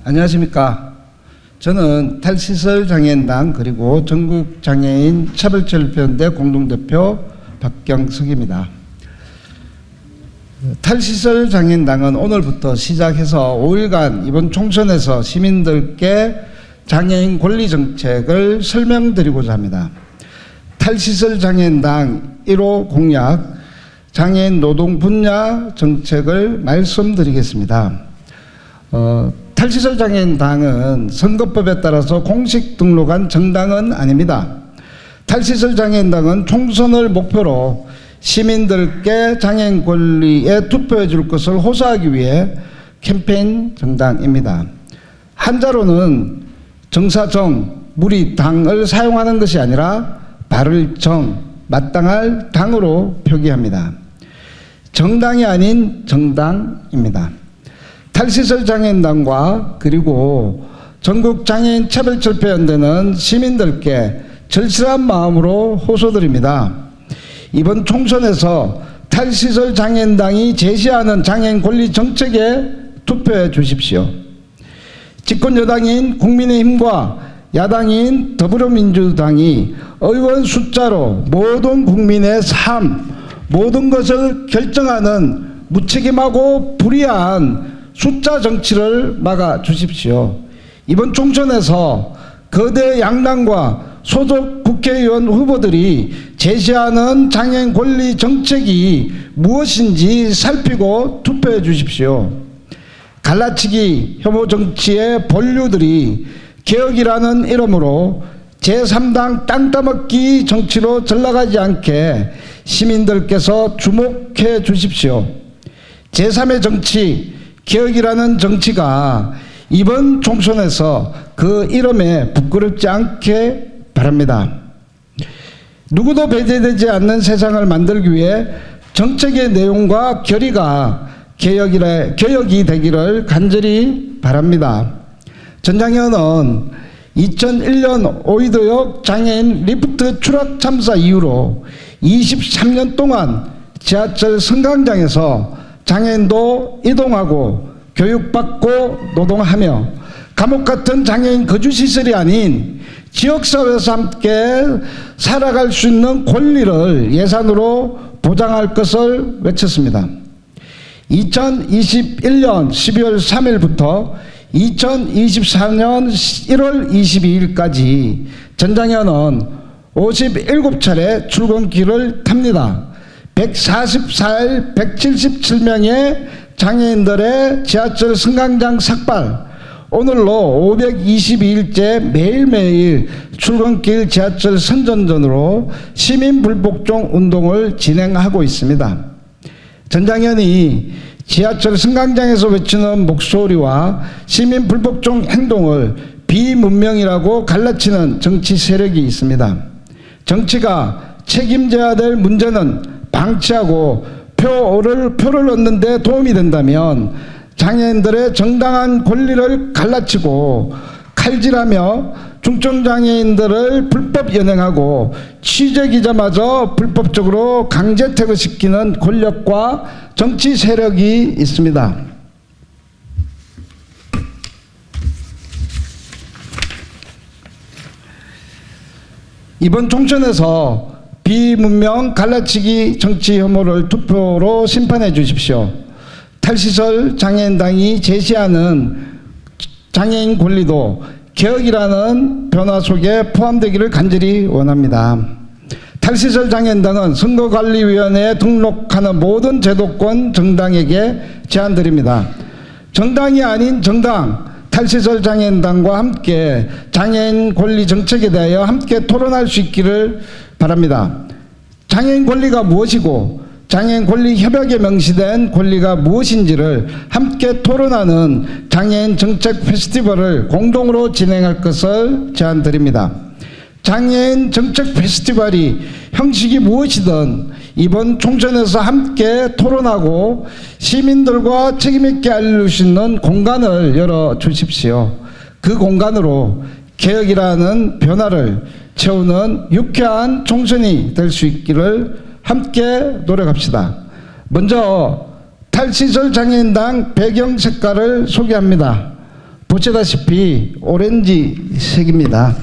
안녕하십니까. 저는 탈시설 장애인당 그리고 전국장애인 차별철폐연대 공동대표 박경석입니다. 탈시설 장애인당은 오늘부터 시작해서 5일간 이번 총선에서 시민들께 장애인 권리 정책을 설명드리고자 합니다. 탈시설 장애인당 1호 공약 장애인 노동 분야 정책을 말씀드리겠습니다. 탈시설 장애인당은 선거법에 따라서 공식 등록한 정당은 아닙니다. 탈시설 장애인당은 총선을 목표로 시민들께 장애인 권리에 투표해 줄 것을 호소하기 위해 캠페인 정당입니다. 한자로는 정사정, 무리당을 사용하는 것이 아니라 바를 정, 마땅할 당으로 표기합니다. 정당이 아닌 정당입니다. 탈시설 장애인당과 그리고 전국장애인 차별철폐연대는 시민들께 절실한 마음으로 호소드립니다. 이번 총선에서 탈시설 장애인당이 제시하는 장애인 권리 정책에 투표해 주십시오. 집권 여당인 국민의힘과 야당인 더불어민주당이 의원 숫자로 모든 국민의 삶, 모든 것을 결정하는 무책임하고 불의한 숫자 정치를 막아 주십시오. 이번 총선에서 거대 양당과 소속 국회의원 후보들이 제시하는 장애인 권리 정책이 무엇인지 살피고 투표해 주십시오. 갈라치기 혐오 정치의 본류들이 개혁이라는 이름으로 제3당 땅 따먹기 정치로 전락하지 않게 시민들께서 주목해 주십시오. 제3의 정치, 개혁이라는 정치가 이번 총선에서 그 이름에 부끄럽지 않게 바랍니다. 누구도 배제되지 않는 세상을 만들기 위해 정책의 내용과 결의가 개혁이 되기를 간절히 바랍니다. 전장현은 2001년 오이도역 장애인 리프트 추락 참사 이후로 23년 동안 지하철 승강장에서 장애인도 이동하고 교육받고 노동하며 감옥 같은 장애인 거주시설이 아닌 지역사회에서 함께 살아갈 수 있는 권리를 예산으로 보장할 것을 외쳤습니다. 2021년 12월 3일부터 2024년 1월 22일까지 전장현은 57차례 출근길을 탑니다. 144일 177명의 장애인들의 지하철 승강장 삭발, 오늘로 522일째 매일매일 출근길 지하철 선전전으로 시민불복종 운동을 진행하고 있습니다. 전장현이 지하철 승강장에서 외치는 목소리와 시민불복종 행동을 비문명이라고 갈라치는 정치 세력이 있습니다. 정치가 책임져야 될 문제는 방치하고 표를 얻는 데 도움이 된다면 장애인들의 정당한 권리를 갈라치고 칼질하며 중증장애인들을 불법 연행하고 취재기자마저 불법적으로 강제 퇴거시키는 권력과 정치 세력이 있습니다. 이번 총선에서 비문명 갈라치기 정치 혐오를 투표로 심판해 주십시오. 탈시설 장애인당이 제시하는 장애인 권리도 개혁이라는 변화 속에 포함되기를 간절히 원합니다. 탈시설 장애인당은 선거관리위원회에 등록하는 모든 제도권 정당에게 제안드립니다. 정당이 아닌 정당, 탈시설 장애인당과 함께 장애인 권리 정책에 대하여 함께 토론할 수 있기를 바랍니다. 장애인 권리가 무엇이고 장애인 권리 협약에 명시된 권리가 무엇인지를 함께 토론하는 장애인 정책 페스티벌을 공동으로 진행할 것을 제안드립니다. 장애인 정책 페스티벌이 형식이 무엇이든 이번 총선에서 함께 토론하고 시민들과 책임있게 알릴 수 있는 공간을 열어주십시오. 그 공간으로 개혁이라는 변화를 채우는 유쾌한 총선이 될 수 있기를 함께 노력합시다. 먼저 탈시설 장애인당 배경 색깔을 소개합니다. 보시다시피 오렌지색입니다.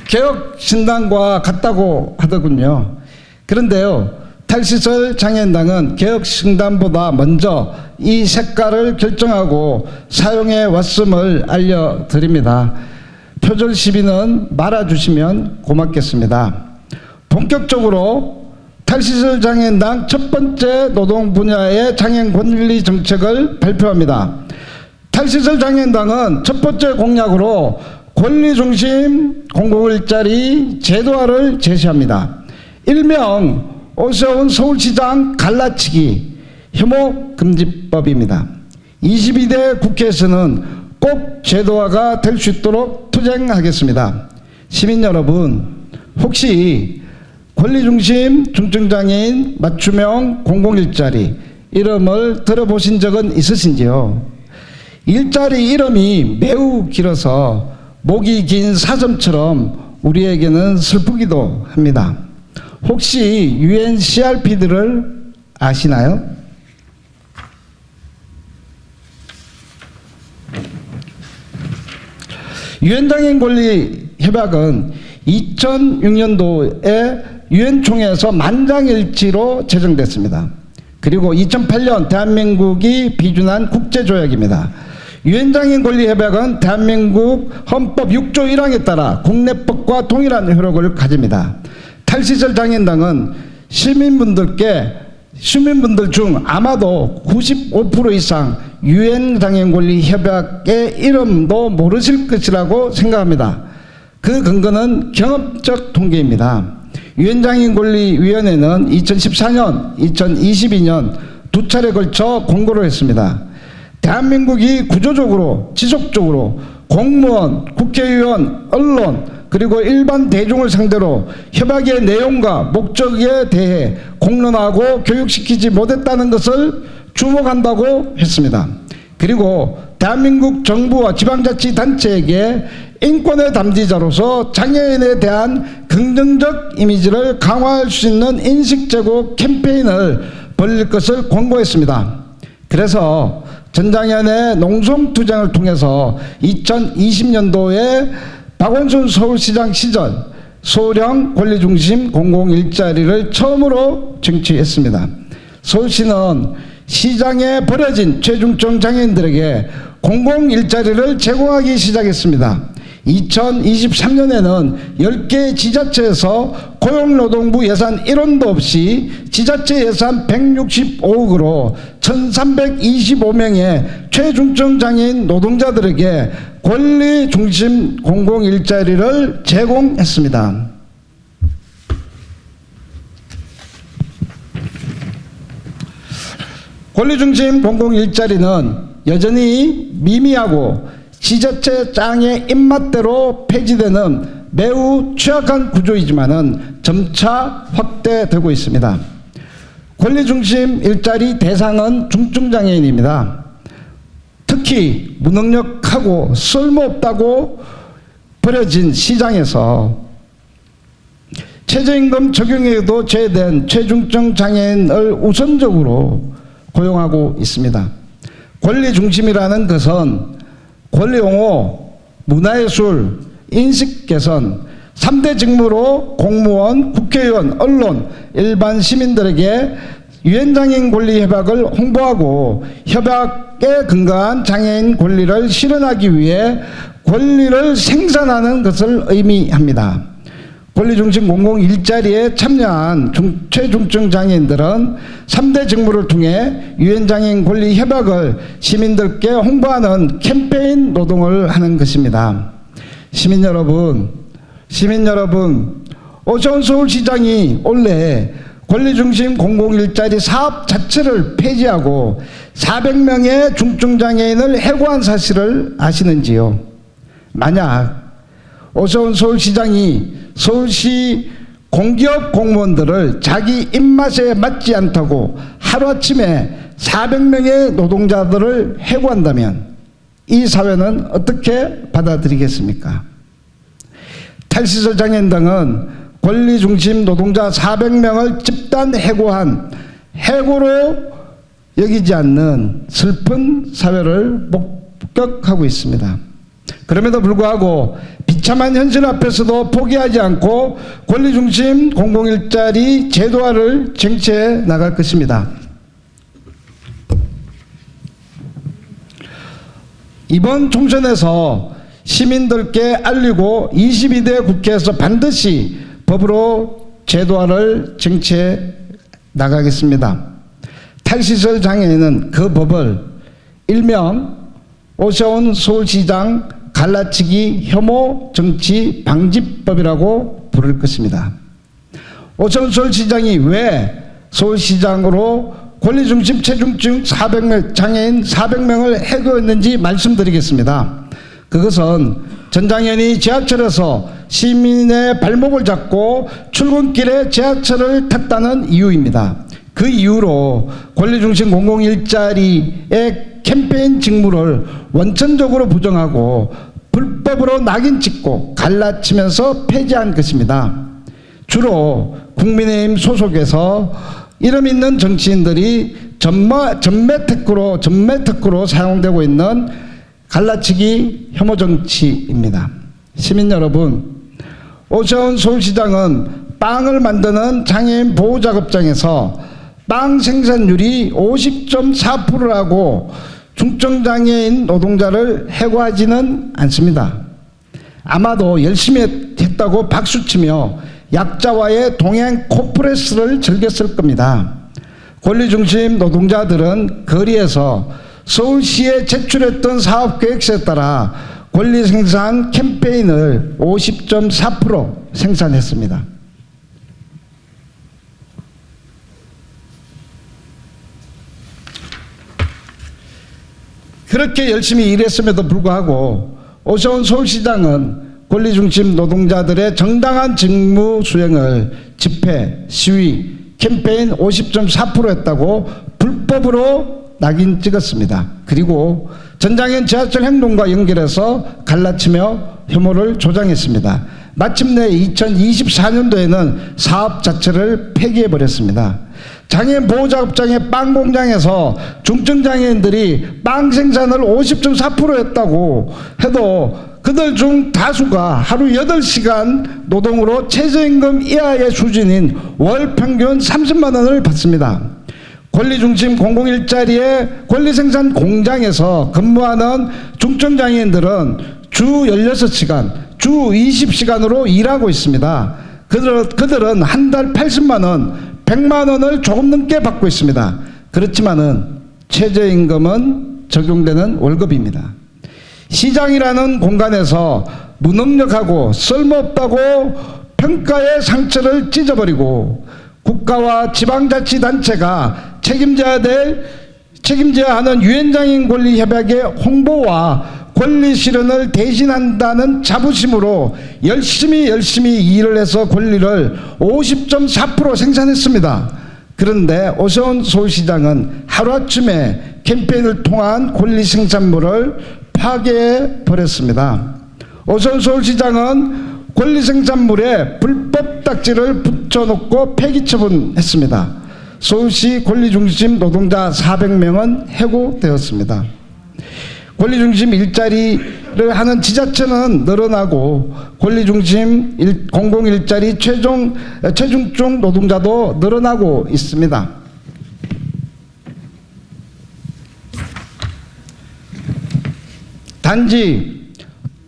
개혁신당과 같다고 하더군요. 그런데요, 탈시설 장애인당은 개혁신당보다 먼저 이 색깔을 결정하고 사용해 왔음을 알려드립니다. 표절 시비는 말아주시면 고맙겠습니다. 본격적으로 탈시설 장애인당 첫 번째 노동 분야의 장애인 권리 정책을 발표합니다. 탈시설 장애인당은 첫 번째 공약으로 권리중심 공공일자리 제도화를 제시합니다. 일명 오세훈 서울시장 갈라치기 혐오금지법입니다. 22대 국회에서는 꼭 제도화가 될 수 있도록 투쟁하겠습니다. 시민 여러분, 혹시 권리중심 중증장애인 맞춤형 공공일자리 이름을 들어보신 적은 있으신지요? 일자리 이름이 매우 길어서 목이 긴 사슴처럼 우리에게는 슬프기도 합니다. 혹시 UNCRPD를 아시나요? 유엔장애인 권리 협약은 2006년도에 유엔 총회에서 만장일치로 제정됐습니다. 그리고 2008년 대한민국이 비준한 국제조약입니다. 유엔장애인 권리 협약은 대한민국 헌법 6조 1항에 따라 국내법과 동일한 효력을 가집니다. 탈시설 장애인당은 시민분들 중 아마도 95% 이상 유엔 장애인 권리 협약의 이름도 모르실 것이라고 생각합니다. 그 근거는 경험적 통계입니다. 유엔 장애인 권리 위원회는 2014년, 2022년 두 차례 걸쳐 공고를 했습니다. 대한민국이 구조적으로 지속적으로 공무원, 국회의원, 언론 그리고 일반 대중을 상대로 협약의 내용과 목적에 대해 공론하고 교육시키지 못했다는 것을 주목한다고 했습니다. 그리고 대한민국 정부와 지방자치단체에게 인권의 담지자로서 장애인에 대한 긍정적 이미지를 강화할 수 있는 인식 제고 캠페인을 벌일 것을 권고했습니다. 그래서 전장현의 농성투쟁을 통해서 2020년도에 박원순 서울시장 시절 소령 권리중심 공공일자리를 처음으로 쟁취했습니다. 서울시는 시장에 버려진 최중증 장애인들에게 공공일자리를 제공하기 시작했습니다. 2023년에는 10개 지자체에서 고용노동부 예산 1원도 없이 지자체 예산 165억으로 1325명의 최중증 장애인 노동자들에게 권리중심 공공일자리를 제공했습니다. 권리중심 공공일자리는 여전히 미미하고 지자체 장애 입맛대로 폐지되는 매우 취약한 구조이지만은 점차 확대되고 있습니다. 권리중심 일자리 대상은 중증장애인입니다. 특히 무능력하고 쓸모없다고 버려진 시장에서 최저임금 적용에도 제외된 최중증 장애인을 우선적으로 고용하고 있습니다. 권리중심이라는 것은 권리옹호, 문화예술, 인식개선, 3대 직무로 공무원, 국회의원, 언론, 일반 시민들에게 유엔장애인 권리협약을 홍보하고 협약에 근거한 장애인 권리를 실현하기 위해 권리를 생산하는 것을 의미합니다. 권리중심 공공일자리에 참여한 최중증 장애인들은 3대 직무를 통해 유엔장애인 권리협약을 시민들께 홍보하는 캠페인 노동을 하는 것입니다. 시민 여러분, 오세훈 서울시장이 올해 권리중심 공공일자리 사업 자체를 폐지하고 400명의 중증장애인을 해고한 사실을 아시는지요? 만약 오세훈 서울시장이 서울시 공기업 공무원들을 자기 입맛에 맞지 않다고 하루아침에 400명의 노동자들을 해고한다면 이 사회는 어떻게 받아들이겠습니까? 탈시설 장애인당은 권리중심 노동자 400명을 집단 해고한 해고로 여기지 않는 슬픈 사회를 목격하고 있습니다. 그럼에도 불구하고 비참한 현실 앞에서도 포기하지 않고 권리중심 공공일자리 제도화를 쟁취해 나갈 것입니다. 이번 총선에서 시민들께 알리고 22대 국회에서 반드시 법으로 제도화를 쟁취해 나가겠습니다. 탈시설 장애인은 그 법을 일명 오세훈 서울시장 갈라치기 혐오 정치 방지법이라고 부를 것입니다. 오세훈 서울시장이 왜 서울시장으로 권리중심 체중증 400명, 장애인 400명을 해고했는지 말씀드리겠습니다. 그것은 전장현이 지하철에서 시민의 발목을 잡고 출근길에 지하철을 탔다는 이유입니다. 그 이유로 권리중심 공공일자리의 캠페인 직무를 원천적으로 부정하고 불법으로 낙인 찍고 갈라치면서 폐지한 것입니다. 주로 국민의힘 소속에서 이름 있는 정치인들이 전매 특구로 사용되고 있는 갈라치기 혐오 정치입니다. 시민 여러분, 오세훈 서울시장은 빵을 만드는 장애인 보호작업장에서 빵 생산률이 50.4%라고 중증장애인 노동자를 해고하지는 않습니다. 아마도 열심히 했다고 박수치며 약자와의 동행 코프레스를 즐겼을 겁니다. 권리중심 노동자들은 거리에서 서울시에 제출했던 사업계획서에 따라 권리생산 캠페인을 50.4% 생산했습니다. 그렇게 열심히 일했음에도 불구하고 오세훈 서울시장은 권리중심 노동자들의 정당한 직무 수행을 집회, 시위, 캠페인 50.4% 했다고 불법으로 낙인 찍었습니다. 그리고 전장현 지하철 행동과 연결해서 갈라치며 혐오를 조장했습니다. 마침내 2024년도에는 사업 자체를 폐기해버렸습니다. 장애인 보호작업장의 빵 공장에서 중증장애인들이 빵 생산을 50.4% 했다고 해도 그들 중 다수가 하루 8시간 노동으로 최저임금 이하의 수준인 월 평균 30만 원을 받습니다. 권리중심 공공일자리의 권리생산 공장에서 근무하는 중증장애인들은 주 16시간, 주 20시간으로 일하고 있습니다. 그들은 한 달 80만 원, 100만 원을 조금 넘게 받고 있습니다. 그렇지만은 최저임금은 적용되는 월급입니다. 시장이라는 공간에서 무능력하고 쓸모없다고 평가의 상처를 찢어버리고 국가와 지방자치단체가 책임져야 하는 유엔장애인 권리협약의 홍보와 권리 실현을 대신한다는 자부심으로 열심히 일을 해서 권리를 50.4% 생산했습니다. 그런데 오세훈 서울시장은 하루아침에 캠페인을 통한 권리 생산물을 파괴해 버렸습니다. 오세훈 서울시장은 권리 생산물에 불법 딱지를 붙여놓고 폐기 처분했습니다. 서울시 권리중심 노동자 400명은 해고되었습니다. 권리중심 일자리를 하는 지자체는 늘어나고 권리중심 공공일자리 체중증 노동자도 늘어나고 있습니다. 단지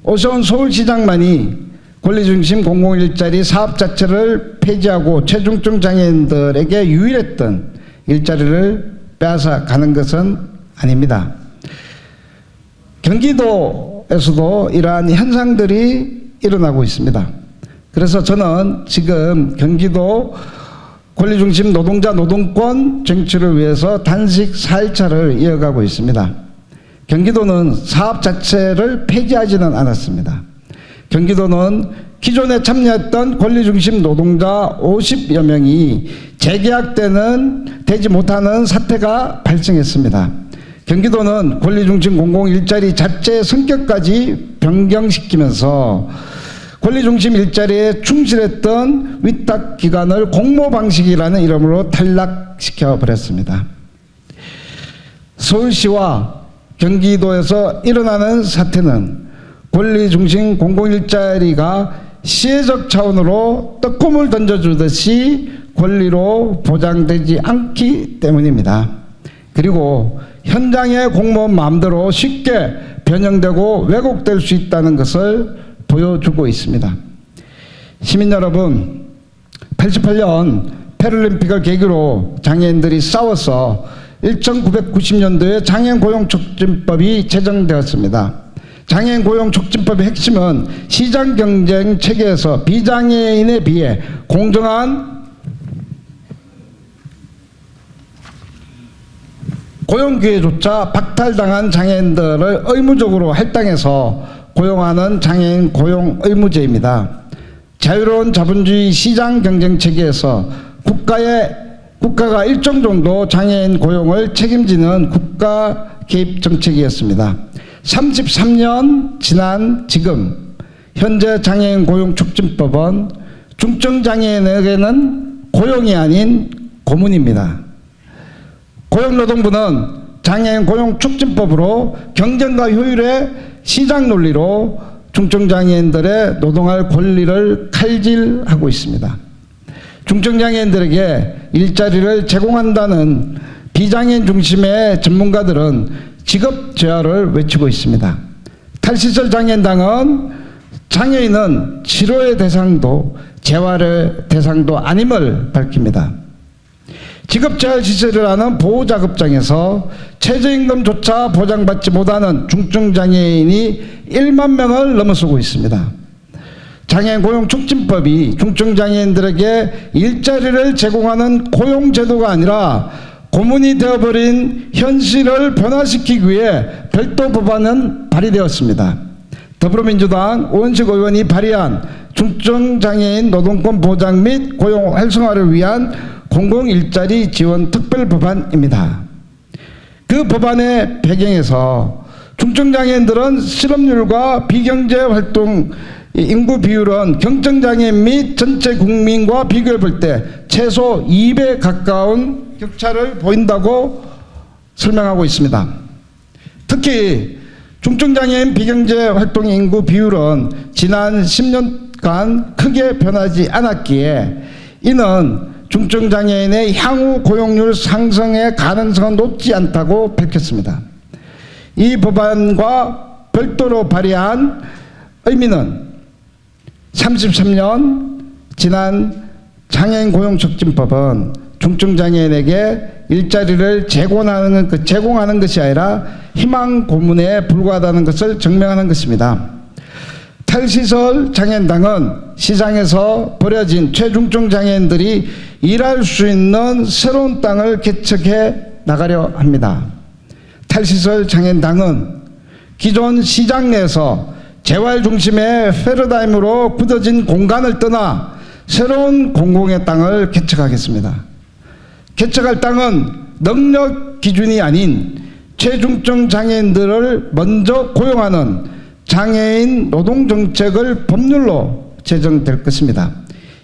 오세훈 서울시장만이 권리중심 공공일자리 사업 자체를 폐지하고 체중증 장애인들에게 유일했던 일자리를 빼앗아 가는 것은 아닙니다. 경기도에서도 이러한 현상들이 일어나고 있습니다. 그래서 저는 지금 경기도 권리중심 노동자 노동권 쟁취를 위해서 단식 4일차를 이어가고 있습니다. 경기도는 사업 자체를 폐지하지는 않았습니다. 경기도는 기존에 참여했던 권리중심 노동자 50여 명이 재계약 때는 되지 못하는 사태가 발생했습니다. 경기도는 권리중심 공공일자리 자체의 성격까지 변경시키면서 권리중심 일자리에 충실했던 위탁기관을 공모방식이라는 이름으로 탈락시켜 버렸습니다. 서울시와 경기도에서 일어나는 사태는 권리중심 공공일자리가 시혜적 차원으로 떡고물 던져주듯이 권리로 보장되지 않기 때문입니다. 그리고 현장의 공무원 마음대로 쉽게 변형되고 왜곡될 수 있다는 것을 보여주고 있습니다. 시민 여러분, 88년 패럴림픽을 계기로 장애인들이 싸워서 1990년도에 장애인 고용촉진법이 제정되었습니다. 장애인 고용촉진법의 핵심은 시장 경쟁 체계에서 비장애인에 비해 공정한 고용기회조차 박탈당한 장애인들을 의무적으로 할당해서 고용하는 장애인 고용의무제입니다. 자유로운 자본주의 시장 경쟁 체계에서 국가가 일정 정도 장애인 고용을 책임지는 국가 개입 정책이었습니다. 33년 지난 지금 현재 장애인 고용촉진법은 중증장애인에게는 고용이 아닌 고문입니다. 고용노동부는 장애인 고용촉진법으로 경쟁과 효율의 시장 논리로 중증장애인들의 노동할 권리를 칼질하고 있습니다. 중증장애인들에게 일자리를 제공한다는 비장애인 중심의 전문가들은 직업 재활을 외치고 있습니다. 탈시설 장애인당은 장애인은 치료의 대상도 재활의 대상도 아님을 밝힙니다. 직업재활시설이라는 보호자급장에서 최저임금조차 보장받지 못하는 중증장애인이 1만 명을 넘어서고 있습니다. 장애인 고용촉진법이 중증장애인들에게 일자리를 제공하는 고용제도가 아니라 고문이 되어버린 현실을 변화시키기 위해 별도 법안은 발의되었습니다. 더불어민주당 오은식 의원이 발의한 중증장애인 노동권 보장 및 고용 활성화를 위한 공공일자리 지원 특별법안입니다. 그 법안의 배경에서 중증장애인들은 실업률과 비경제활동 인구 비율은 경증장애인 및 전체 국민과 비교해 볼 때 최소 2배 가까운 격차를 보인다고 설명하고 있습니다. 특히 중증장애인 비경제활동 인구 비율은 지난 10년간 크게 변하지 않았기에 이는 중증장애인의 향후 고용률 상승의 가능성은 높지 않다고 밝혔습니다. 이 법안과 별도로 발의한 의미는 33년 지난 장애인 고용촉진법은 중증장애인에게 일자리를 제공하는 것이 아니라 희망 고문에 불과하다는 것을 증명하는 것입니다. 탈시설 장애인당은 시장에서 버려진 최중증 장애인들이 일할 수 있는 새로운 땅을 개척해 나가려 합니다. 탈시설 장애인당은 기존 시장 내에서 재활 중심의 패러다임으로 굳어진 공간을 떠나 새로운 공공의 땅을 개척하겠습니다. 개척할 땅은 능력 기준이 아닌 최중증 장애인들을 먼저 고용하는 장애인 노동정책을 법률로 제정될 것입니다.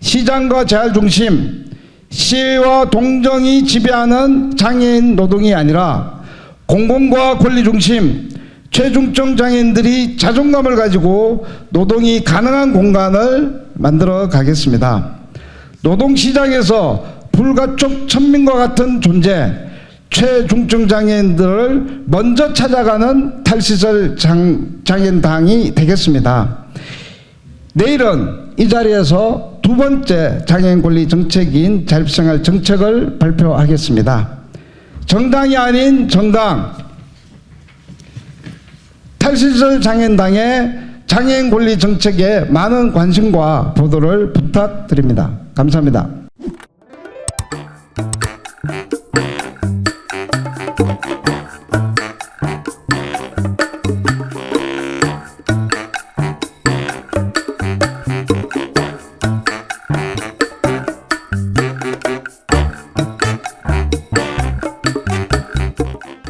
시장과 재활 중심, 시혜와 동정이 지배하는 장애인 노동이 아니라 공공과 권리 중심, 최중증 장애인들이 자존감을 가지고 노동이 가능한 공간을 만들어 가겠습니다. 노동시장에서 불가촉 천민과 같은 존재, 최중증 장애인들을 먼저 찾아가는 탈시설 장애인당이 되겠습니다. 내일은 이 자리에서 두 번째 장애인 권리 정책인 자립생활 정책을 발표하겠습니다. 정당이 아닌 정당, 탈시설 장애인당의 장애인 권리 정책에 많은 관심과 보도를 부탁드립니다. 감사합니다.